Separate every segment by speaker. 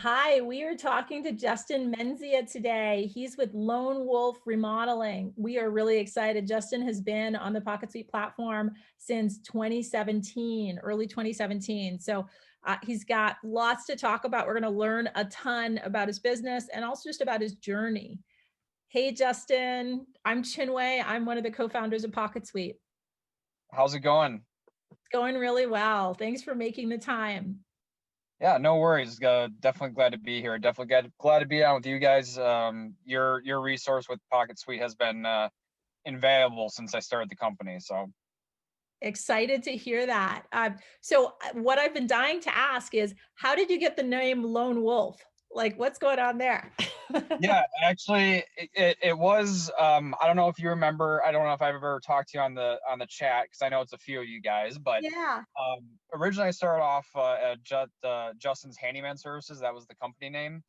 Speaker 1: Hi, we are talking to Justin Menzia today. He's with Lone Wolf Remodeling. We are really excited. Justin has been on the PocketSuite platform since 2017, early 2017. He's got lots to talk about. We're going to learn a ton about his business and also just about his journey. Hey, Justin, I'm Chinwei. I'm one of the co-founders of PocketSuite.
Speaker 2: How's it going?
Speaker 1: It's going really well. Thanks for making the time.
Speaker 2: Yeah, no worries. Definitely glad to be here. Definitely glad to be on with you guys. Your resource with PocketSuite has been invaluable since I started the company. So
Speaker 1: Excited to hear that. What I've been dying to ask is, how did you get the name Lone Wolf? Like, what's going on there?
Speaker 2: yeah, actually, it was. I don't know if you remember. I don't know if I've ever talked to you on the chat because I know it's a few of you guys. But
Speaker 1: Yeah.
Speaker 2: originally I started off at Justin's Handyman Services. That was the company name.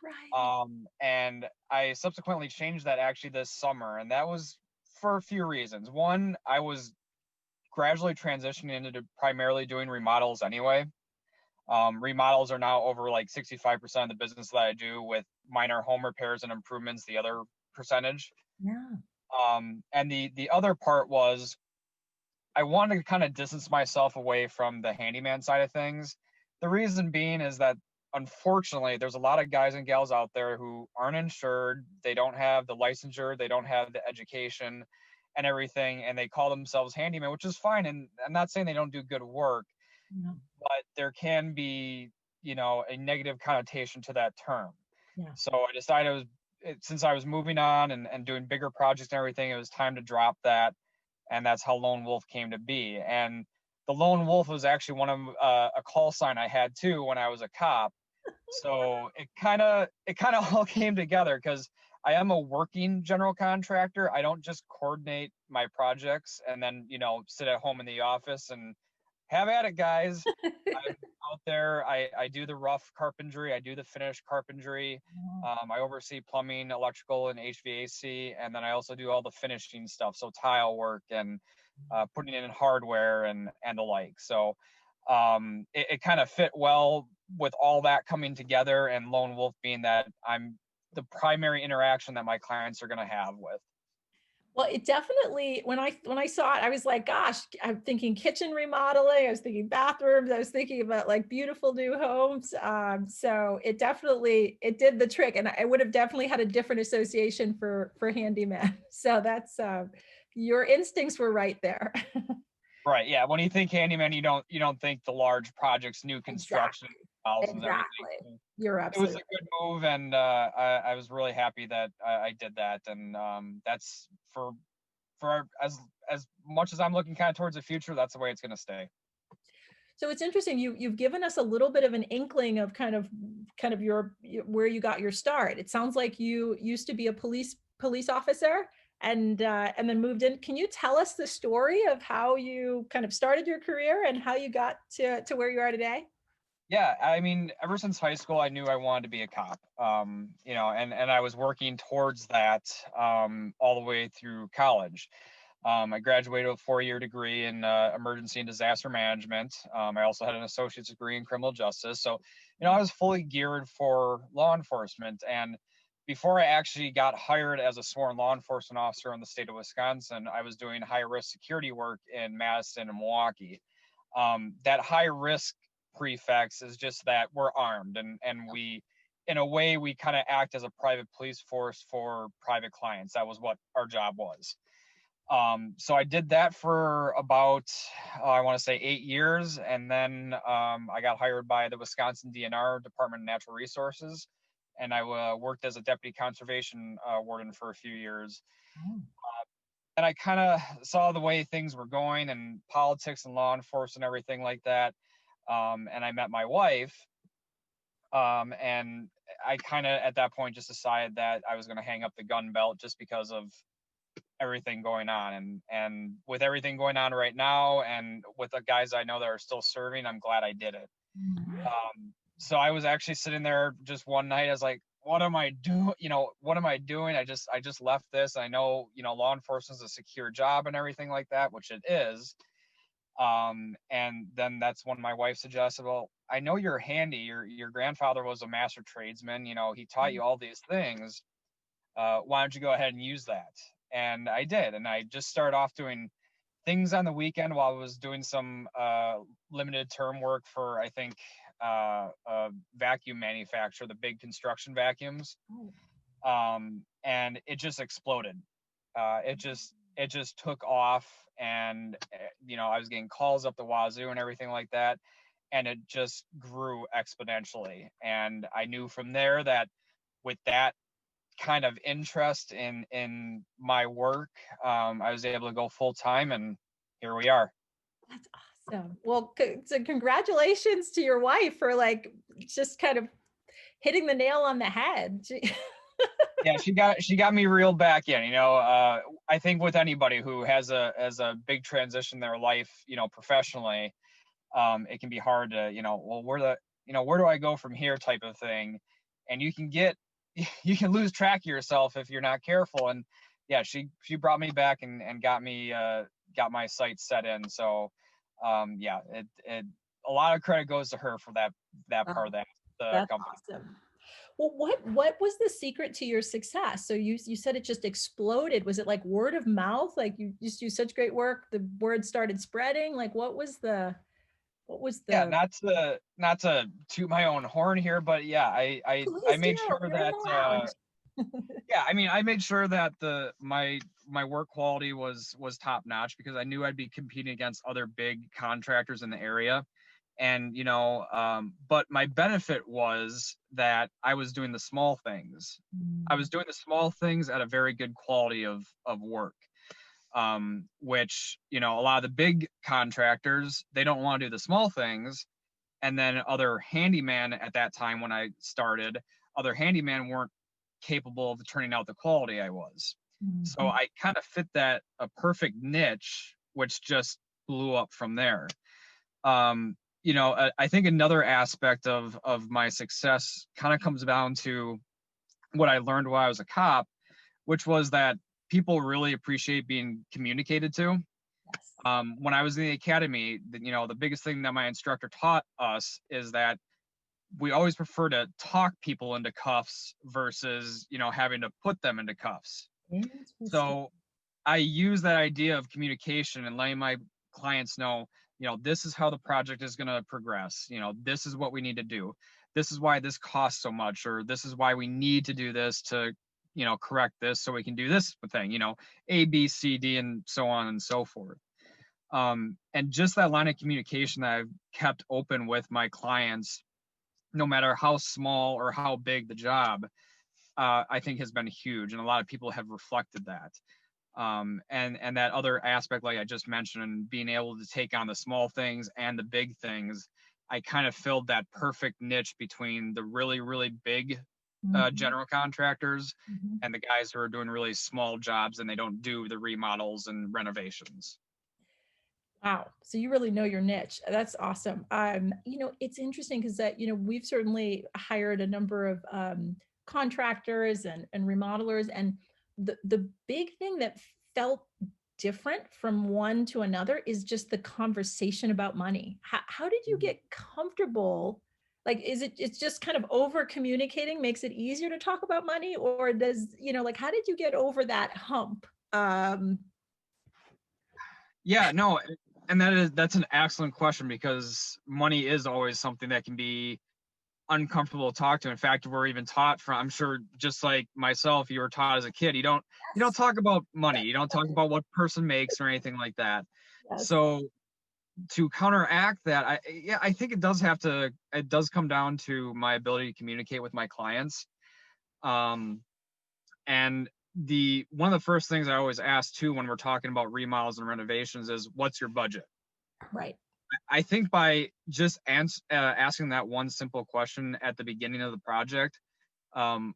Speaker 1: Right.
Speaker 2: And I subsequently changed that actually this summer, and that was for a few reasons. One, I was gradually transitioning into primarily doing remodels anyway. Remodels are now over like 65% of the business that I do, with minor home repairs and improvements the other percentage.
Speaker 1: Yeah.
Speaker 2: And the other part was I wanted to kind of distance myself away from the handyman side of things. The reason being is that unfortunately there's a lot of guys and gals out there who aren't insured, they don't have the licensure, they don't have the education and everything, and they call themselves handyman, which is fine. And I'm not saying they don't do good work,
Speaker 1: Yeah.
Speaker 2: but there can be, a negative connotation to that term.
Speaker 1: Yeah.
Speaker 2: So I decided since I was moving on and doing bigger projects and everything, it was time to drop that. And that's how Lone Wolf came to be. And the Lone Wolf was actually one of a call sign I had too when I was a cop. So it kind of all came together because I am a working general contractor. I don't just coordinate my projects and then sit at home in the office and have at it, guys. I'm out there. I do the rough carpentry. I do the finished carpentry. I oversee plumbing, electrical, and HVAC, and then I also do all the finishing stuff, so tile work and putting in hardware and the like. So it kind of fit well with all that coming together, and Lone Wolf being that I'm the primary interaction that my clients are going to have with.
Speaker 1: Well, it definitely, when I saw it, I was like, gosh, I'm thinking kitchen remodeling, I was thinking bathrooms, I was thinking about like beautiful new homes. So it did the trick, and I would have definitely had a different association for handyman. So that's your instincts were right there.
Speaker 2: Right. Yeah. When you think handyman, you don't think the large projects, new construction,
Speaker 1: Exactly.
Speaker 2: houses, everything.
Speaker 1: Exactly.
Speaker 2: So
Speaker 1: You're
Speaker 2: it was
Speaker 1: absolutely
Speaker 2: a
Speaker 1: right.
Speaker 2: good move, and I was really happy that I did that. And that's for as much as I'm looking kind of towards the future, that's the way it's going to stay.
Speaker 1: So it's interesting. You've given us a little bit of an inkling of kind of your where you got your start. It sounds like you used to be a police officer and then moved in. Can you tell us the story of how you kind of started your career and how you got to where you are today?
Speaker 2: Yeah, I mean, ever since high school, I knew I wanted to be a cop. And I was working towards that all the way through college. I graduated with a 4-year degree in emergency and disaster management. I also had an associate's degree in criminal justice. So, I was fully geared for law enforcement. And before I actually got hired as a sworn law enforcement officer in the state of Wisconsin, I was doing high risk security work in Madison and Milwaukee. That high risk prefix is just that we're armed, and we, in a way, we kind of act as a private police force for private clients. That was what our job was. So I did that for about, I want to say 8 years. And then I got hired by the Wisconsin DNR, Department of Natural Resources. And I worked as a deputy conservation warden for a few years.
Speaker 1: Oh.
Speaker 2: And I kind of saw the way things were going and politics and law enforcement and everything like that. And I met my wife. And I kind of, at that point, just decided that I was going to hang up the gun belt just because of everything going on, and with everything going on right now and with the guys I know that are still serving, I'm glad I did it. So I was actually sitting there just one night. I was like, what am I doing? What am I doing? I just left this. I know, law enforcement is a secure job and everything like that, which it is. And then that's when my wife suggested, well, I know you're handy. Your grandfather was a master tradesman. You know, he taught you all these things. Why don't you go ahead and use that? And I did. And I just started off doing things on the weekend while I was doing some limited term work for, I think, a vacuum manufacturer, the big construction vacuums.
Speaker 1: Oh,
Speaker 2: And it just exploded. It just took off, and you know, I was getting calls up the wazoo and everything like that, and it just grew exponentially. And I knew from there that with that kind of interest in my work, I was able to go full time, and here we are.
Speaker 1: that's awesome. Well, so congratulations to your wife for like just kind of hitting the nail on the head.
Speaker 2: Yeah, she got me reeled back in. You know, I think with anybody who has a big transition in their life, you know, professionally, it can be hard to, you know, well, where do I go from here type of thing, and you can lose track of yourself if you're not careful. And yeah, she brought me back and got my sights set in. So yeah, it a lot of credit goes to her for that part of
Speaker 1: Oh,
Speaker 2: the
Speaker 1: that's
Speaker 2: company.
Speaker 1: awesome. Well, what was the secret to your success? So you said it just exploded. Was it like word of mouth? Like you just do such great work, the word started spreading? Like what was
Speaker 2: Yeah,
Speaker 1: the
Speaker 2: not to toot my own horn here, but yeah, I
Speaker 1: please do.
Speaker 2: made sure
Speaker 1: You're in
Speaker 2: that
Speaker 1: the lounge.
Speaker 2: yeah, I mean, I made sure that my work quality was top notch, because I knew I'd be competing against other big contractors in the area. And you know, but my benefit was that I was doing the small things. I was doing the small things at a very good quality of work. Which, you know, a lot of the big contractors, they don't want to do the small things. And then other handyman at that time when I started, other handyman weren't capable of turning out the quality I was. So
Speaker 1: Mhm.
Speaker 2: I kind of fit that a perfect niche, which just blew up from there. You know, I think another aspect of my success kind of comes down to what I learned while I was a cop, which was that people really appreciate being communicated to.
Speaker 1: Yes.
Speaker 2: When I was in the academy, you know, the biggest thing that my instructor taught us is that we always prefer to talk people into cuffs versus, you know, having to put them into cuffs.
Speaker 1: Interesting.
Speaker 2: So I use that idea of communication and letting my clients know, you know, this is how the project is going to progress. You know, this is what we need to do. This is why this costs so much, or this is why we need to do this to, you know, correct this so we can do this thing, you know, A, B, C, D, and so on and so forth. And just that line of communication that I've kept open with my clients, no matter how small or how big the job, I think has been huge. And a lot of people have reflected that. And that other aspect, like I just mentioned, being able to take on the small things and the big things, I kind of filled that perfect niche between the really, really big
Speaker 1: Mhm.
Speaker 2: general contractors
Speaker 1: Mhm.
Speaker 2: and the guys who are doing really small jobs and they don't do the remodels and renovations.
Speaker 1: Wow. So you really know your niche. That's awesome. It's interesting because we've certainly hired a number of contractors and remodelers, and the big thing that felt different from one to another is just the conversation about money. How did you get comfortable? Like, it's just kind of over communicating makes it easier to talk about money, or like, how did you get over that hump?
Speaker 2: Yeah, no, and that's an excellent question, because money is always something that can be uncomfortable to talk to. In fact, we're even taught from, I'm sure, just like myself, you were taught as a kid, you don't
Speaker 1: Yes.
Speaker 2: talk about money. You don't talk about what person makes or anything like that.
Speaker 1: Yes.
Speaker 2: So to counteract that, I think it does come down to my ability to communicate with my clients. Um, and the one of the first things I always ask too when we're talking about remodels and renovations is, what's your budget?
Speaker 1: Right.
Speaker 2: I think by just asking that one simple question at the beginning of the project,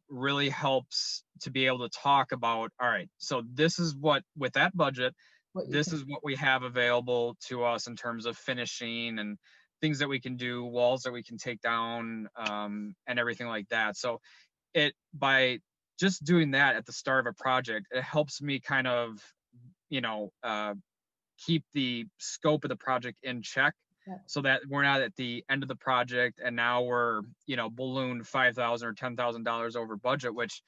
Speaker 2: really helps to be able to talk about, all right, so this is what, with that budget,
Speaker 1: What you
Speaker 2: this
Speaker 1: can.
Speaker 2: is what we have available to us in terms of finishing and things that we can do, walls that we can take down, and everything like that. So it by just doing that at the start of a project, it helps me kind of, you know, keep the scope of the project in check,
Speaker 1: Yeah.
Speaker 2: so that we're not at the end of the project and now we're, ballooned $5,000 or $10,000 over budget, which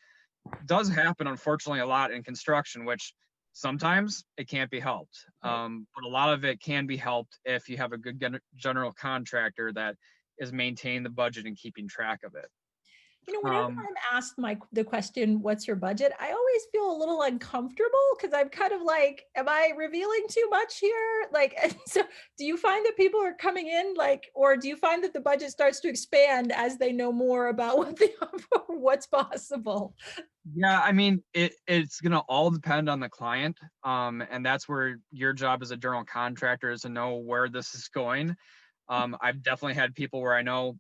Speaker 2: does happen, unfortunately, a lot in construction, which sometimes it can't be helped.
Speaker 1: Right.
Speaker 2: But a lot of it can be helped if you have a good general contractor that is maintaining the budget and keeping track of it.
Speaker 1: Whenever
Speaker 2: Um,
Speaker 1: I'm asked the question, what's your budget? I always feel a little uncomfortable because I'm kind of like, am I revealing too much here? Like, and so do you find that people are coming in like, or do you find that the budget starts to expand as they know more about what's possible?
Speaker 2: yeah, I mean, it's gonna all depend on the client. And that's where your job as a general contractor is to know where this is going. I've definitely had people where I know,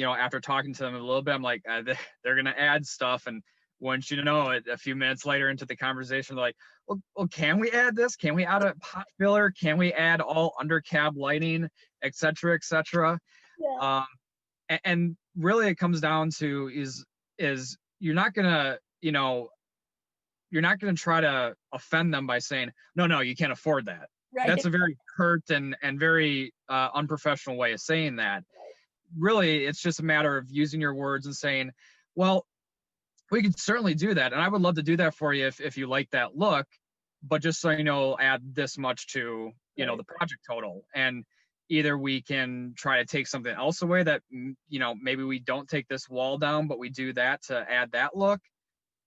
Speaker 2: after talking to them a little bit, I'm like, they're going to add stuff. And once you know it, a few minutes later into the conversation, they're like, well, can we add this? Can we add a pot filler? Can we add all under cab lighting, et cetera, et cetera?
Speaker 1: Yeah.
Speaker 2: And really it comes down to is you're not going to, you're not going to try to offend them by saying, no, you can't afford that.
Speaker 1: Right.
Speaker 2: That's a very curt and very unprofessional way of saying that. Really, it's just a matter of using your words and saying, well, we could certainly do that. And I would love to do that for you if you like that look, but just so you know, add this much to, the project total. And either we can try to take something else away that, maybe we don't take this wall down, but we do that to add that look,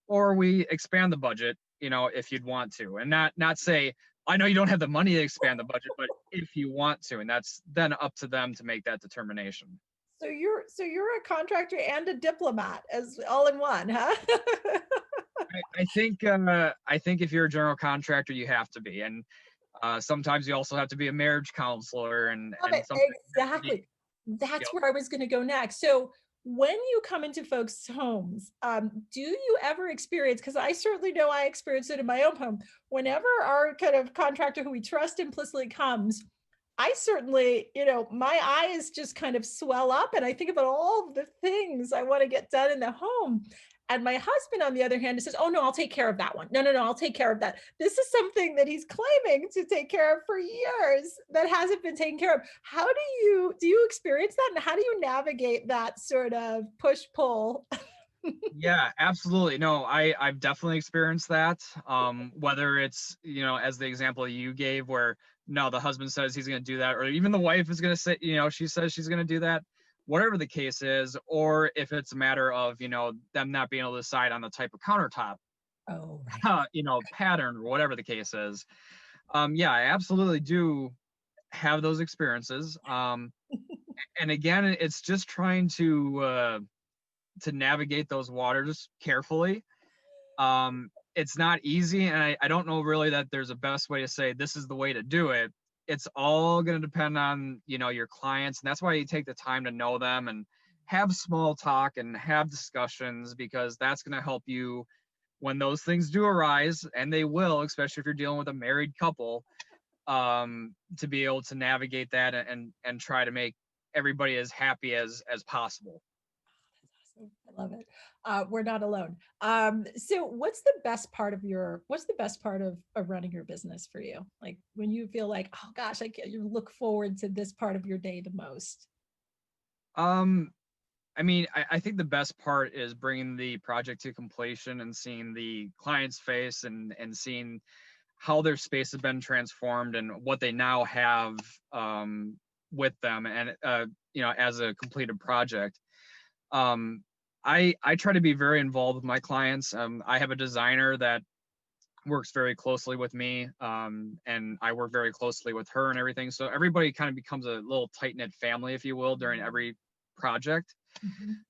Speaker 2: or we expand the budget, if you'd want to, and not say, I know you don't have the money to expand the budget, but if you want to, and that's then up to them to make that determination.
Speaker 1: So you're a contractor and a diplomat as all in one, huh?
Speaker 2: I think if you're a general contractor, you have to be, and sometimes you also have to be a marriage counselor, and
Speaker 1: Love it.
Speaker 2: sometimes
Speaker 1: Exactly. That's where I was going to go next. So when you come into folks' homes, do you ever experience, because I certainly know I experienced it in my own home, whenever our kind of contractor who we trust implicitly comes, I certainly, my eyes just kind of swell up and I think about all the things I want to get done in the home. And my husband, on the other hand, says, oh, no, I'll take care of that one. No, I'll take care of that. This is something that he's claiming to take care of for years that hasn't been taken care of. How do you experience that? And how do you navigate that sort of push pull?
Speaker 2: Yeah, absolutely. No, I've definitely experienced that. Whether it's, as the example you gave where no, the husband says he's going to do that, or even the wife is going to say, she says she's going to do that, whatever the case is, or if it's a matter of, them not being able to decide on the type of countertop,
Speaker 1: Oh, right.
Speaker 2: pattern or whatever the case is. Yeah, I absolutely do have those experiences. And again, it's just trying to navigate those waters carefully. It's not easy, and I don't know really that there's a best way to say this is the way to do it. It's all going to depend on your clients, and that's why you take the time to know them and have small talk and have discussions, because that's going to help you when those things do arise, and they will, especially if you're dealing with a married couple, to be able to navigate that and try to make everybody as happy as possible.
Speaker 1: I love it. We're not alone. So what's the best part of running your business for you? Like when you feel like, oh gosh, you look forward to this part of your day the most.
Speaker 2: Um, I mean, I think the best part is bringing the project to completion and seeing the client's face and seeing how their space has been transformed and what they now have with them, and as a completed project. I try to be very involved with my clients. I have a designer that works very closely with me, and I work very closely with her and everything. So everybody kind of becomes a little tight knit family, if you will, during every project.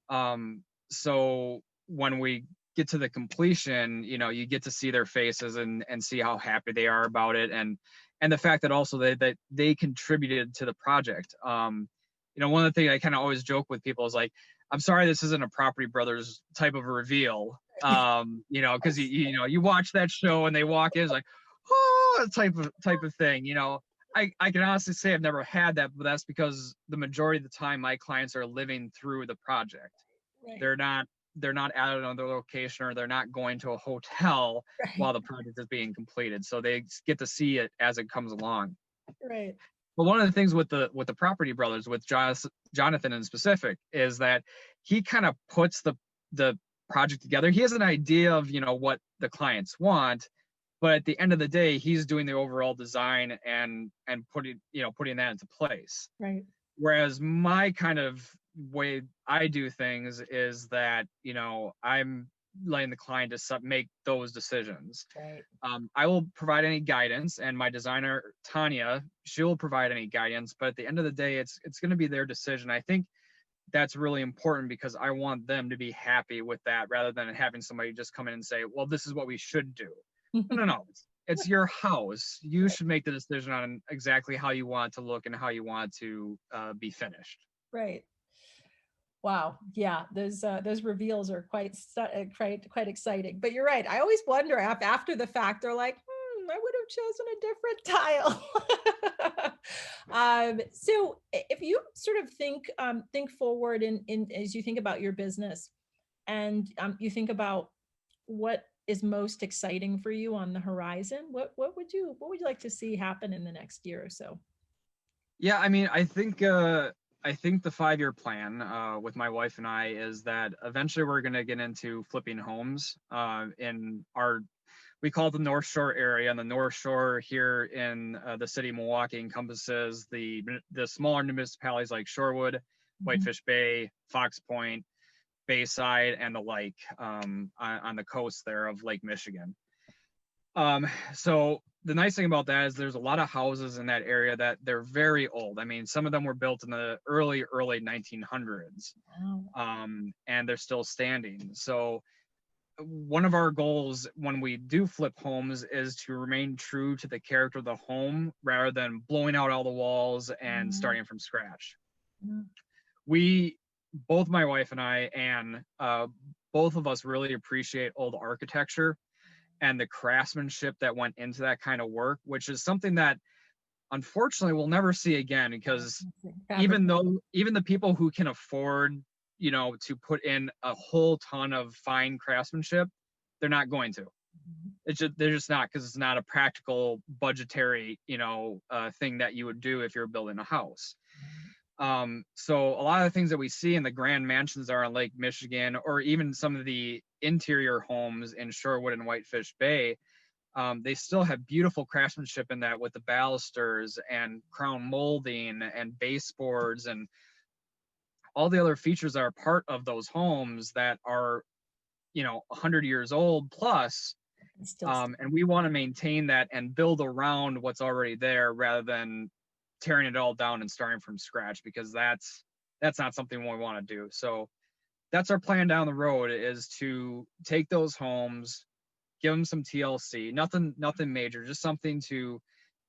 Speaker 1: Mhm.
Speaker 2: So when we get to the completion, you get to see their faces and see how happy they are about it, and the fact that also that they contributed to the project. One of the things I kind of always joke with people is like, I'm sorry this isn't a Property Brothers type of reveal. Because you watch that show and they walk in, it's like, oh, type of thing. I can honestly say I've never had that, but that's because the majority of the time my clients are living through the project.
Speaker 1: Right.
Speaker 2: They're not they're not at another location, or they're not going to a hotel
Speaker 1: Right.
Speaker 2: while the project is being completed. So they get to see it as it comes along.
Speaker 1: Right.
Speaker 2: But one of the things with the Property Brothers, with Jonathan in specific, is that he kind of puts the project together. He has an idea of, what the clients want, but at the end of the day, he's doing the overall design and putting that into place.
Speaker 1: Right.
Speaker 2: Whereas my kind of way I do things is that, I'm letting the client to make those decisions.
Speaker 1: Right.
Speaker 2: I will provide any guidance, and my designer Tanya, she'll provide any guidance. But at the end of the day, it's going to be their decision. I think that's really important because I want them to be happy with that, rather than having somebody just come in and say, "Well, this is what we should do." No, no, no. It's your house. You
Speaker 1: Right.
Speaker 2: should make the decision on exactly how you want it to look and how you want it to be finished.
Speaker 1: Right. Wow. Yeah, those reveals are quite exciting. But you're right. I always wonder after the fact, they're like, I would have chosen a different tile. So if you sort of think forward in as you think about your business, and you think about what is most exciting for you on the horizon, what would you like to see happen in the next year or so?
Speaker 2: Yeah, I mean, I think the 5-year plan with my wife and I is that eventually we're going to get into flipping homes in our, we call it the North Shore area. And the North Shore here in the city of Milwaukee encompasses the smaller municipalities like Shorewood,
Speaker 1: Mhm.
Speaker 2: Whitefish Bay, Fox Point, Bayside, and the like, on the coast there of Lake Michigan. So the nice thing about that is there's a lot of houses in that area that they're very old. I mean, some of them were built in the early 1900s,
Speaker 1: Wow.
Speaker 2: and they're still standing. So one of our goals when we do flip homes is to remain true to the character of the home rather than blowing out all the walls and
Speaker 1: Mhm.
Speaker 2: starting from scratch.
Speaker 1: Mhm.
Speaker 2: We, both my wife and I, and both of us really appreciate old architecture and the craftsmanship that went into that kind of work, which is something that unfortunately we'll never see again, because
Speaker 1: Fabric.
Speaker 2: even the people who can afford, to put in a whole ton of fine craftsmanship, they're not going to. They're just not, because it's not a practical budgetary, thing that you would do if you're building a house. So a lot of the things that we see in the grand mansions are on Lake Michigan, or even some of the interior homes in Shorewood and Whitefish Bay, they still have beautiful craftsmanship in that, with the balusters and crown molding and baseboards and all the other features that are part of those homes that are, 100 years old plus.
Speaker 1: Still.
Speaker 2: And we want to maintain that and build around what's already there, rather than tearing it all down and starting from scratch, because that's not something we want to do. So that's our plan down the road, is to take those homes, give them some TLC, nothing major, just something to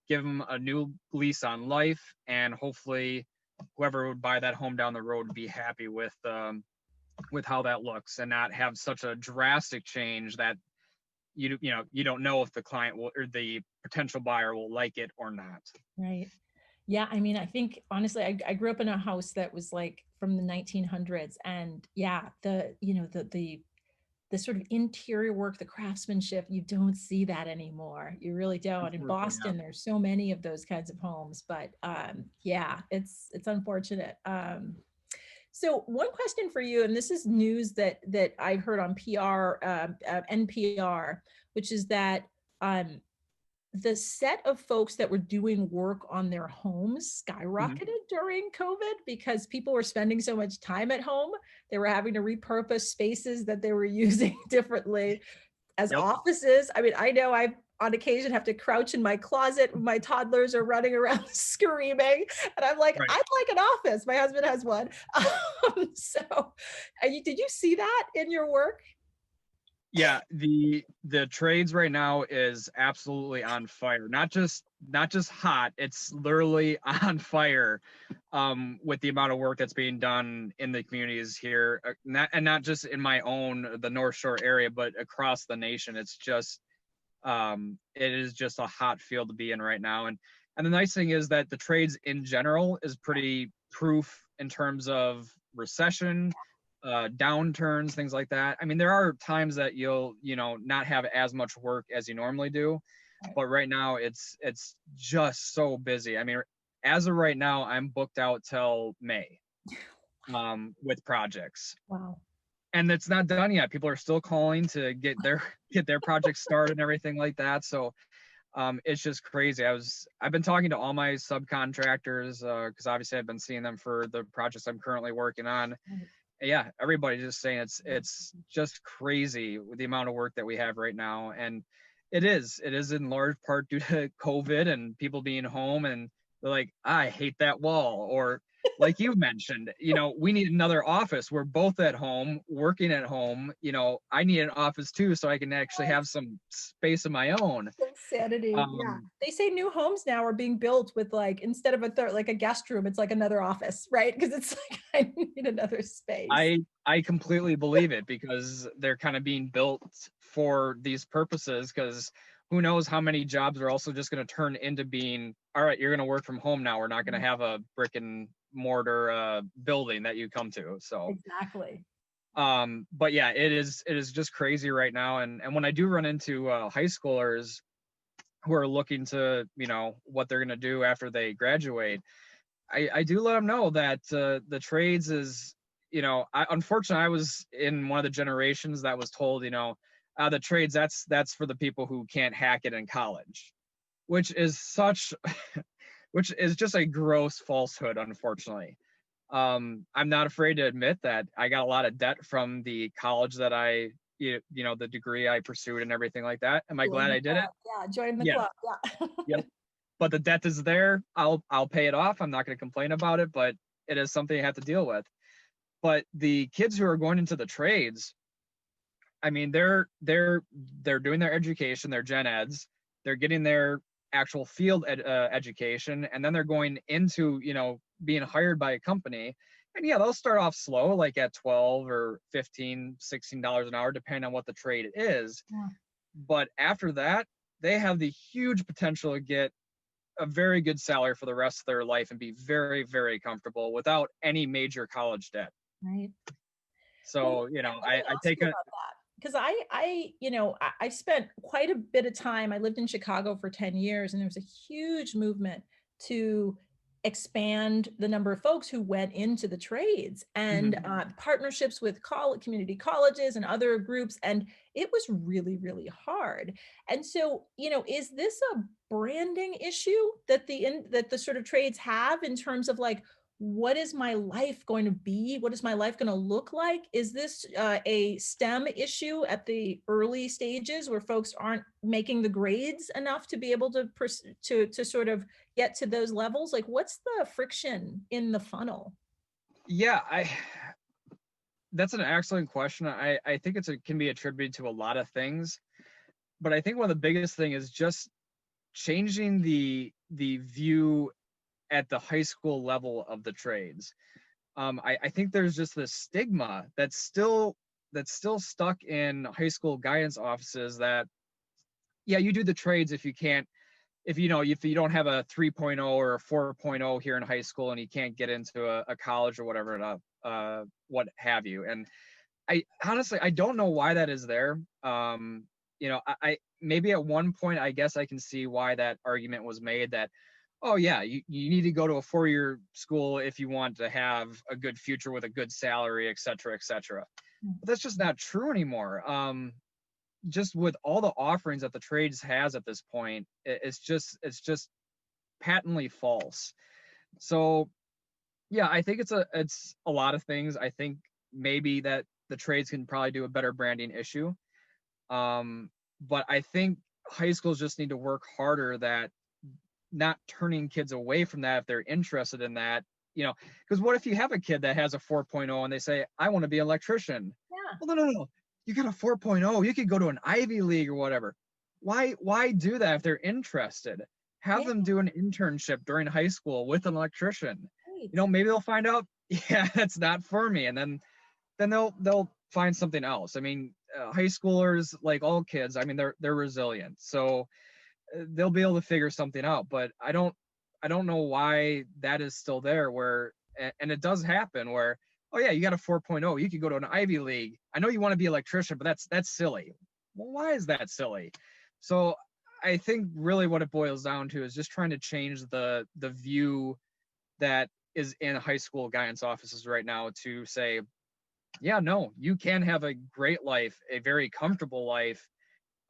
Speaker 2: give them a new lease on life, and hopefully whoever would buy that home down the road would be happy with how that looks, and not have such a drastic change that you don't know if the client will, or the potential buyer will like it or not.
Speaker 1: Right. Yeah, I mean, I think honestly, I grew up in a house that was like from the 1900s, and yeah, the sort of interior work, the craftsmanship, you don't see that anymore. You really don't. In
Speaker 2: Unfortunately, yeah.
Speaker 1: Boston, there's so many of those kinds of homes, but yeah, it's unfortunate. So one question for you, and this is news that I heard on NPR, which is that um, the set of folks that were doing work on their homes
Speaker 2: Mhm.
Speaker 1: skyrocketed during COVID because people were spending so much time at home. They were having to repurpose spaces that they were using differently as
Speaker 2: Yep.
Speaker 1: offices. I mean, I know I on occasion have to crouch in my closet when my toddlers are running around screaming. And I'm like,
Speaker 2: Right.
Speaker 1: I'd like an office. My husband has one. So did you see that in your work?
Speaker 2: Yeah, the trades right now is absolutely on fire. Not just hot, it's literally on fire, with the amount of work that's being done in the communities here, not just in my own, the North Shore area, but across the nation. It's just, it is just a hot field to be in right now. And the nice thing is that the trades in general is pretty proof in terms of recession, downturns, things like that. I mean, there are times that you'll, not have as much work as you normally do, but right now it's just so busy. I mean, as of right now, I'm booked out till May, with projects,
Speaker 1: Wow.
Speaker 2: and it's not done yet. People are still calling to get their get their projects started and everything like that. So it's just crazy. I've been talking to all my subcontractors, because obviously I've been seeing them for the projects I'm currently working on.
Speaker 1: Right.
Speaker 2: Yeah, everybody's just saying it's just crazy with the amount of work that we have right now. And it is in large part due to COVID and people being home, and they're like, I hate that wall. Or like you mentioned, we need another office. We're both at home, working at home. I need an office too, so I can actually have some space of my own.
Speaker 1: Insanity. Yeah.
Speaker 2: um
Speaker 1: They say new homes now are being built with like, instead of a third, like a guest room, it's like another office, right? Because it's like, I need another space.
Speaker 2: I completely believe it, because they're kind of being built for these purposes, because who knows how many jobs are also just going to turn into being, all right, you're going to work from home now. We're not going to have a brick and mortar building that you come to. So
Speaker 1: Exactly.
Speaker 2: but yeah, it is just crazy right now. And when I do run into high schoolers who are looking to, what they're going to do after they graduate, I do let them know that the trades is, unfortunately, I was in one of the generations that was told, the trades, that's for the people who can't hack it in college, which is such, which is just a gross falsehood, unfortunately. I'm not afraid to admit that I got a lot of debt from the college that the degree I pursued and everything like that. Am I
Speaker 1: Join
Speaker 2: glad
Speaker 1: the
Speaker 2: I did it?
Speaker 1: club. Yeah. Join the
Speaker 2: Yeah.
Speaker 1: club. Yeah.
Speaker 2: Yep. But the debt is there. I'll pay it off. I'm not going to complain about it, but it is something you have to deal with. But the kids who are going into the trades, I mean, they're doing their education, their gen eds, they're getting their actual field education, and then they're going into, being hired by a company. And yeah, they'll start off slow, like at 12 or 15, $16 an hour, depending on what the trade is.
Speaker 1: Yeah.
Speaker 2: But after that, they have the huge potential to get a very good salary for the rest of their life and be very, very comfortable without any major college debt.
Speaker 1: Right. Well,
Speaker 2: So,
Speaker 1: let me
Speaker 2: I
Speaker 1: ask
Speaker 2: take
Speaker 1: you
Speaker 2: it.
Speaker 1: about that because I spent quite a bit of time. I lived in Chicago for 10 years, and there was a huge movement to expand the number of folks who went into the trades and
Speaker 2: Mhm.
Speaker 1: partnerships with community colleges and other groups. And it was really, really hard. And so, is this a branding issue that the sort of trades have in terms of like, what is my life going to be? What is my life going to look like? Is this a STEM issue at the early stages where folks aren't making the grades enough to be able to sort of get to those levels? Like, what's the friction in the funnel?
Speaker 2: Yeah, that's an excellent question. I think it can be attributed to a lot of things, but I think one of the biggest thing is just changing the view at the high school level of the trades. I think there's just this stigma that's still stuck in high school guidance offices that, yeah, you do the trades if you can't, if you don't have a 3.0 or a 4.0 here in high school and you can't get into a college or whatever, what have you. And I honestly, I don't know why that is there. I maybe at one point, I guess I can see why that argument was made that, oh yeah, you need to go to a 4-year school if you want to have a good future with a good salary, et cetera, et cetera. But that's just not true anymore. Just with all the offerings that the trades has at this point, it's just patently false. So yeah, I think it's a lot of things. I think maybe that the trades can probably do a better branding issue. But I think high schools just need to work harder that not turning kids away from that if they're interested in that. Because what if you have a kid that has a 4.0 and they say, I want to be an electrician?
Speaker 1: Yeah.
Speaker 2: Well, no, no, no. You got a 4.0. You could go to an Ivy League or whatever. Why do that if they're interested? Have
Speaker 1: Yeah.
Speaker 2: them do an internship during high school with an electrician.
Speaker 1: Right.
Speaker 2: Maybe they'll find out, yeah, that's not for me, and then they'll find something else. I mean, high schoolers, like all kids, I mean, they're resilient, so they'll be able to figure something out. But I don't know why that is still there. Where, and it does happen where, oh yeah, you got a 4.0, you could go to an Ivy League. I know you want to be an electrician, but that's silly. Well, why is that silly? So I think really what it boils down to is just trying to change the view that is in high school guidance offices right now to say, yeah, no, you can have a great life, a very comfortable life,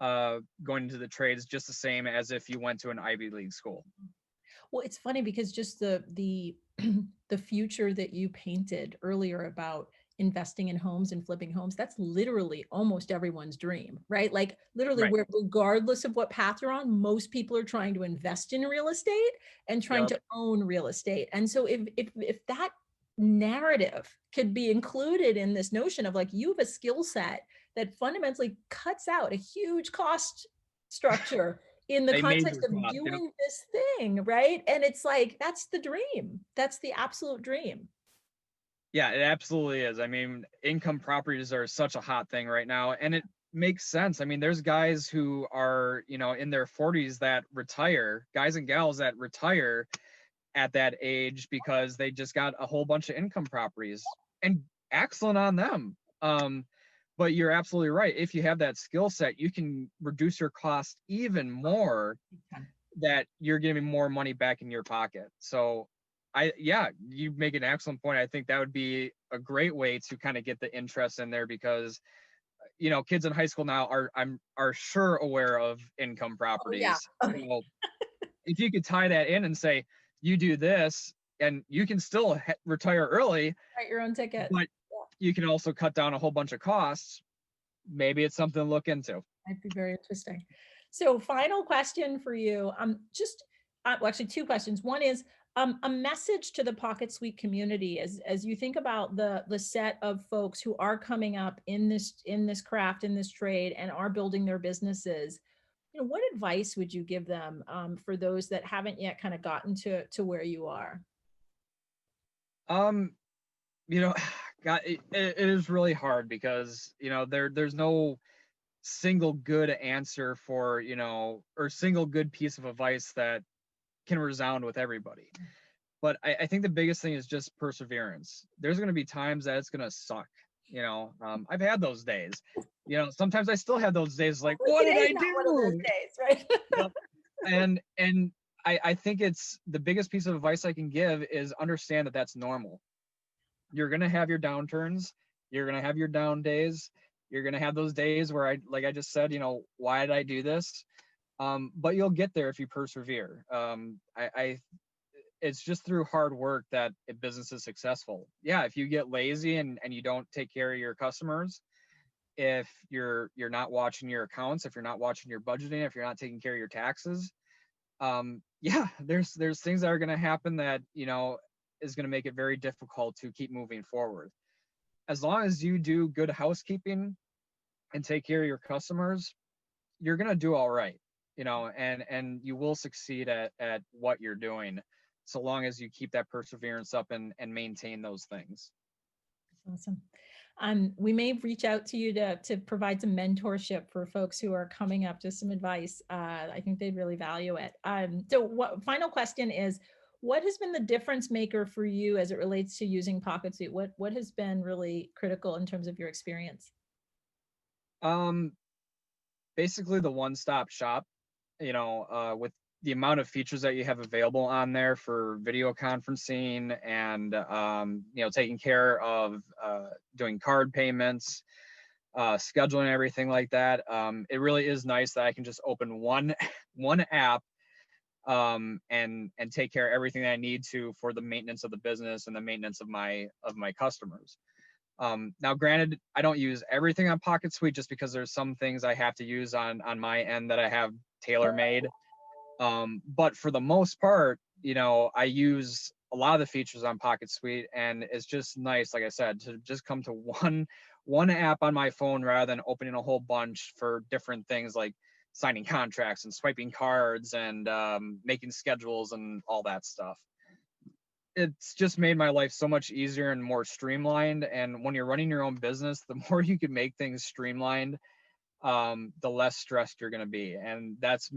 Speaker 2: going into the trades just the same as if you went to an Ivy League school.
Speaker 1: Well, it's funny because just the the future that you painted earlier about investing in homes and flipping homes, that's literally almost everyone's dream, right? Like literally
Speaker 2: Right.
Speaker 1: where regardless of what path you're on, most people are trying to invest in real estate and trying
Speaker 2: Yep.
Speaker 1: to own real estate. And so if that narrative could be included in this notion of like you have a skill set that fundamentally cuts out a huge cost structure in the
Speaker 2: A major
Speaker 1: context of
Speaker 2: cost. Yep.
Speaker 1: doing this thing, right? And it's like, that's the dream. That's the absolute dream.
Speaker 2: Yeah, it absolutely is. I mean, income properties are such a hot thing right now, and it makes sense. I mean, there's guys who are, in their 40s that retire, guys and gals that retire at that age because they just got a whole bunch of income properties, and excellent on them. But you're absolutely right. If you have that skill set, you can reduce your cost even more, that you're giving more money back in your pocket. So yeah, you make an excellent point. I think that would be a great way to kind of get the interest in there because, kids in high school now are sure aware of income
Speaker 1: Oh yeah.
Speaker 2: properties. So if you could tie that in and say, you do this and you can still retire early,
Speaker 1: Write your own ticket.
Speaker 2: but you can also cut down a whole bunch of costs. Maybe it's something to look into.
Speaker 1: Might be very interesting. So final question for you. Just well, actually two questions. One is a message to the PocketSuite community as you think about the set of folks who are coming up in this craft, in this trade, and are building their businesses. What advice would you give them for those that haven't yet kind of gotten to where you are?
Speaker 2: Um, God, it is really hard because there's no single good answer for or single good piece of advice that can resound with everybody. But I think the biggest thing is just perseverance. There's going to be times that it's going to suck. I've had those days. Sometimes I still have those days like, what did
Speaker 1: Today's
Speaker 2: I
Speaker 1: not one of those
Speaker 2: do?
Speaker 1: days, right?
Speaker 2: Yep. And I think it's the biggest piece of advice I can give is understand that that's normal. You're going to have your downturns. You're going to have your down days. You're going to have those days where like I just said, why did I do this? But you'll get there if you persevere. It's just through hard work that a business is successful. Yeah, if you get lazy and you don't take care of your customers, if you're not watching your accounts, if you're not watching your budgeting, if you're not taking care of your taxes, yeah, there's things that are going to happen that is going to make it very difficult to keep moving forward. As long as you do good housekeeping and take care of your customers, you're going to do all right, and you will succeed at what you're doing, so long as you keep that perseverance up and maintain those things.
Speaker 1: Awesome. We may reach out to you to provide some mentorship for folks who are coming up, just some advice. I think they'd really value it. So final question is, what has been the difference maker for you as it relates to using PocketSuite? What has been really critical in terms of your experience?
Speaker 2: Basically the one-stop shop, with the amount of features that you have available on there for video conferencing and taking care of doing card payments, scheduling, everything like that. It really is nice that I can just open one app, and take care of everything that I need to for the maintenance of the business and the maintenance of my customers. Now, granted, I don't use everything on PocketSuite just because there's some things I have to use on my end that I have tailor made. But for the most part, I use a lot of the features on PocketSuite, and it's just nice, like I said, to just come to one app on my phone rather than opening a whole bunch for different things like signing contracts and swiping cards and making schedules and all that stuff. It's just made my life so much easier and more streamlined. And when you're running your own business, the more you can make things streamlined, the less stressed you're going to be. And that's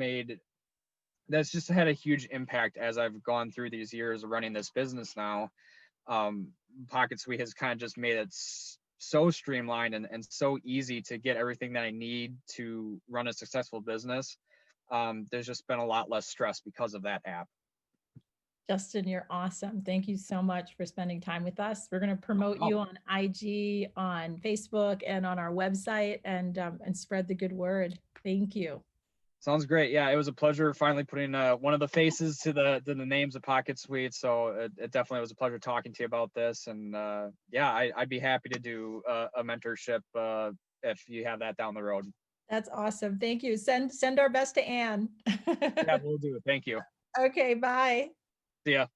Speaker 2: just had a huge impact as I've gone through these years of running this business now. PocketSuite has kind of just made it so streamlined and so easy to get everything that I need to run a successful business. There's just been a lot less stress because of that app.
Speaker 1: Justin, you're awesome. Thank you so much for spending time with us. We're going to promote
Speaker 2: Oh,
Speaker 1: you on IG, on Facebook, and on our website, and spread the good word. Thank you.
Speaker 2: sounds great. Yeah, it was a pleasure finally putting one of the faces to the names of PocketSuite. So it definitely was a pleasure talking to you about this. And yeah, I'd be happy to do a mentorship if you have that down the road.
Speaker 1: That's awesome. Thank you. Send our best to Anne.
Speaker 2: Yeah, we'll do it. Thank you.
Speaker 1: Okay, bye.
Speaker 2: See ya.